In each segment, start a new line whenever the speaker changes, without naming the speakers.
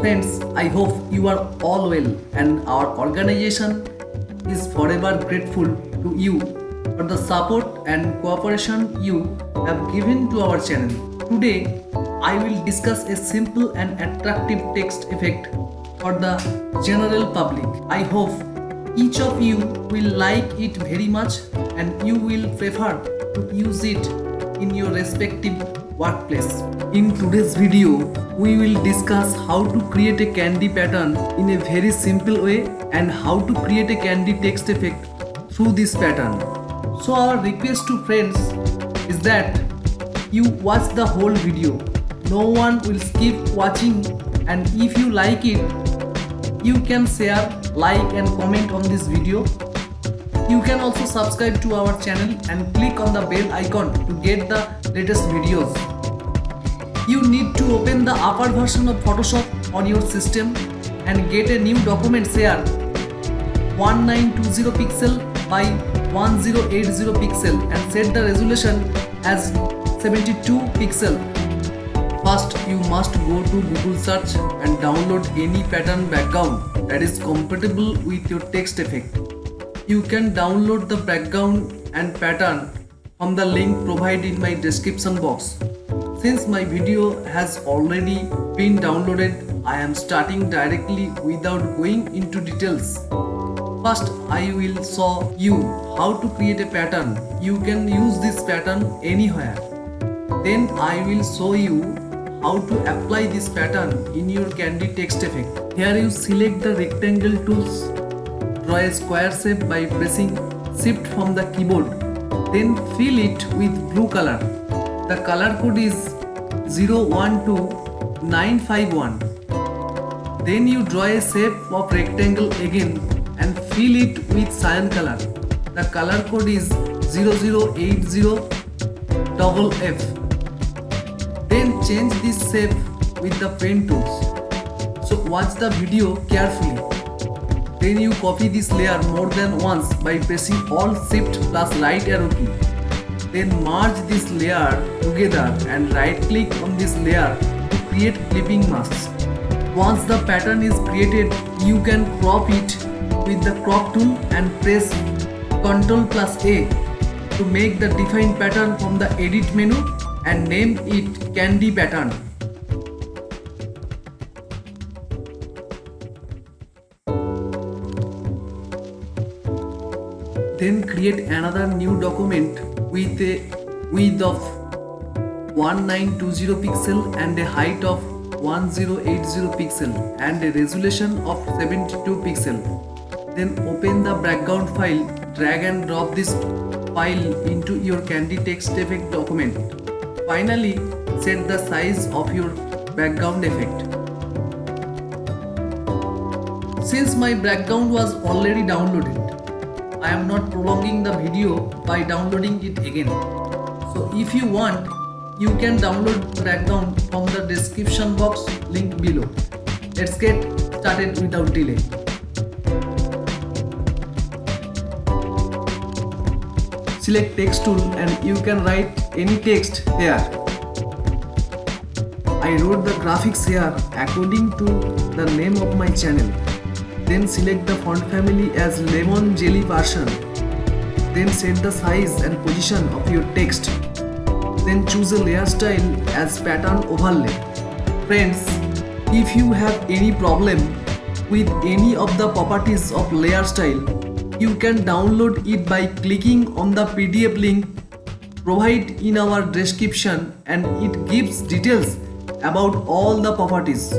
Friends, I hope you are all well and our organization is forever grateful to you for the support and cooperation you have given to our channel. Today, I will discuss a simple and attractive text effect for the general public. I hope each of you will like it very much and you will prefer to use it in your respective workplace. In today's video, we will discuss how to create a candy pattern in a very simple way and how to create a candy text effect through this pattern. So our request to friends is that you watch the whole video. No one will skip watching, and if you like it, you can share, like and comment on this video. You can also subscribe to our channel and click on the bell icon to get the latest videos. You need to open the upper version of Photoshop on your system and get a new document share 1920 pixel by 1080 pixel and set the resolution as 72 pixel. First, you must go to Google search and download any pattern background that is compatible with your text effect. You can download the background and pattern from the link provided in my description box. Since my video has already been downloaded, I am starting directly without going into details. First, I will show you how to create a pattern. You can use this pattern anywhere. Then I will show you how to apply this pattern in your candy text effect. Here you select the rectangle tools. Draw a square shape by pressing Shift from the keyboard. Then fill it with blue color. The color code is 012951. Then you draw a shape of rectangle again and fill it with cyan color. The color code is 0080FF. Then change this shape with the pen tools. So watch the video carefully. Then you copy this layer more than once by pressing Alt Shift plus right arrow key. Then merge this layer together and right click on this layer to create clipping masks. Once the pattern is created, you can crop it with the crop tool and press Ctrl plus A to make the defined pattern from the edit menu and name it candy pattern. Then create another new document with a width of 1920 pixel and a height of 1080 pixel and a resolution of 72 pixel. Then open the background file, drag and drop this file into your candy text effect document. Finally, set the size of your background effect. Since my background was already downloaded, I am not prolonging the video by downloading it again. So if you want, you can download the background from the description box link below. Let's get started without delay. Select text tool and you can write any text here. I wrote the graphics here according to the name of my channel. Then select the font family as lemon jelly version. Then set the size and position of your text. Then choose a layer style as pattern overlay. Friends, if you have any problem with any of the properties of layer style, you can download it by clicking on the PDF link provided in our description and it gives details about all the properties.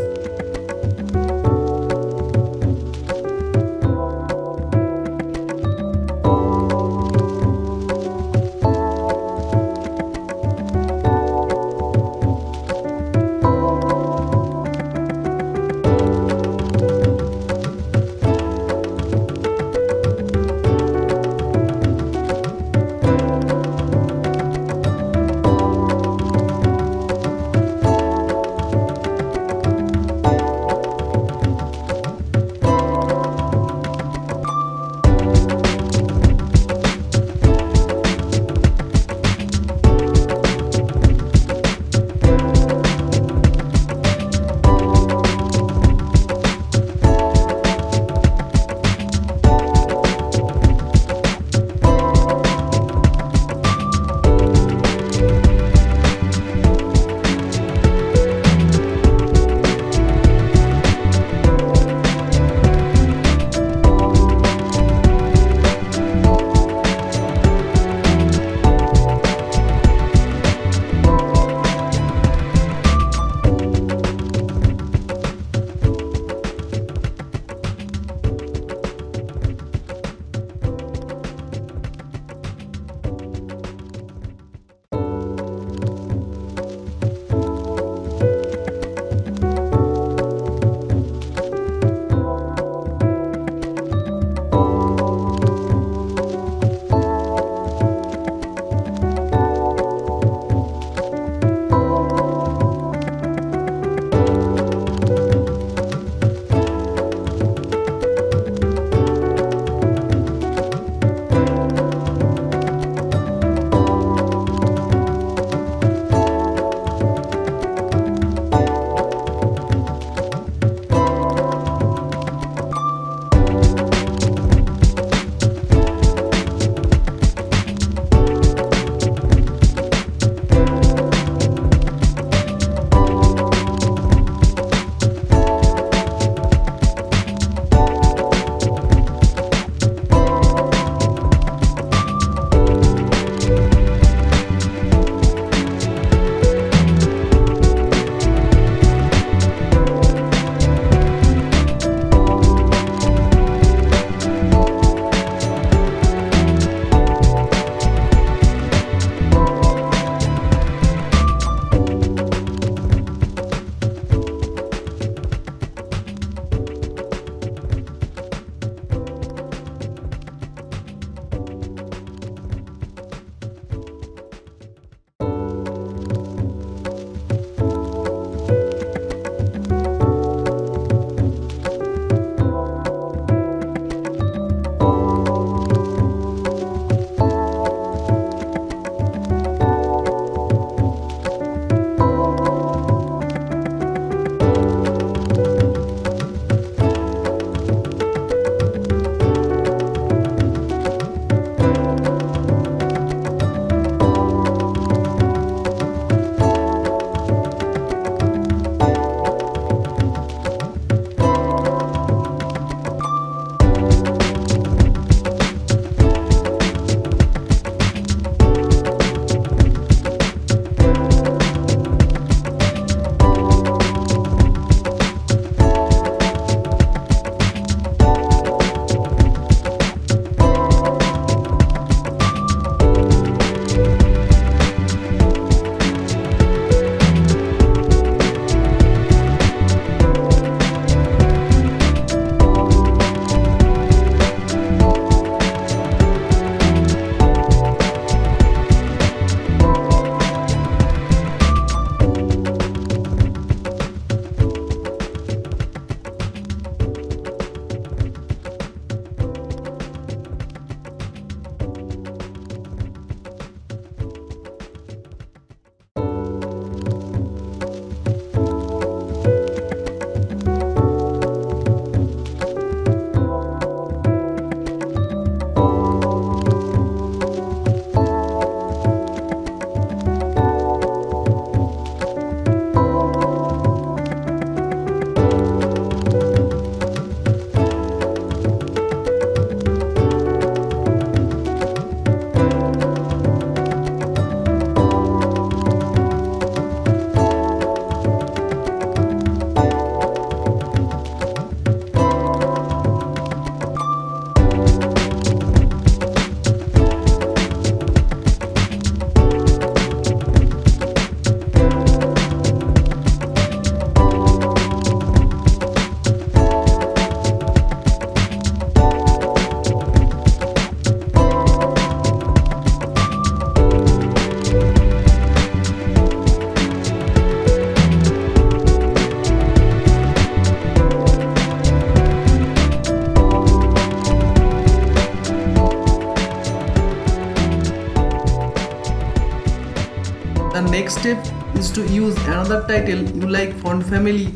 next step is to use another title you like, font family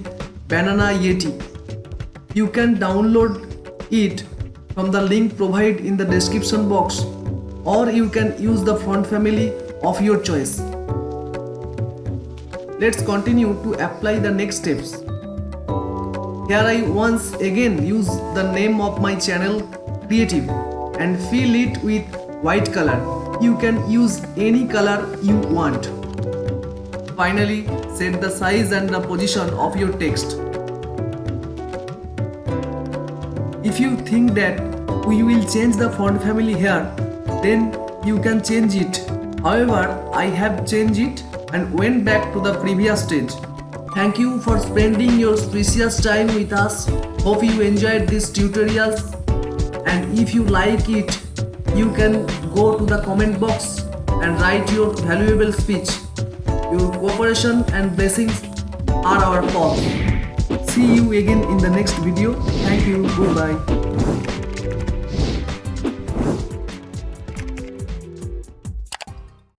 Banana Yeti. You can download it from the link provided in the description box, or you can use the font family of your choice. Let's continue to apply the next steps. Here I once again use the name of my channel Creative and fill it with white color. You can use any color you want. Finally, set the size and the position of your text. If you think that we will change the font family here, then you can change it. However, I have changed it and went back to the previous stage. Thank you for spending your precious time with us. Hope you enjoyed these tutorials, and if you like it, you can go to the comment box and write your valuable speech. Your cooperation and blessings are our cause. See you again in the next video. Thank you. Goodbye.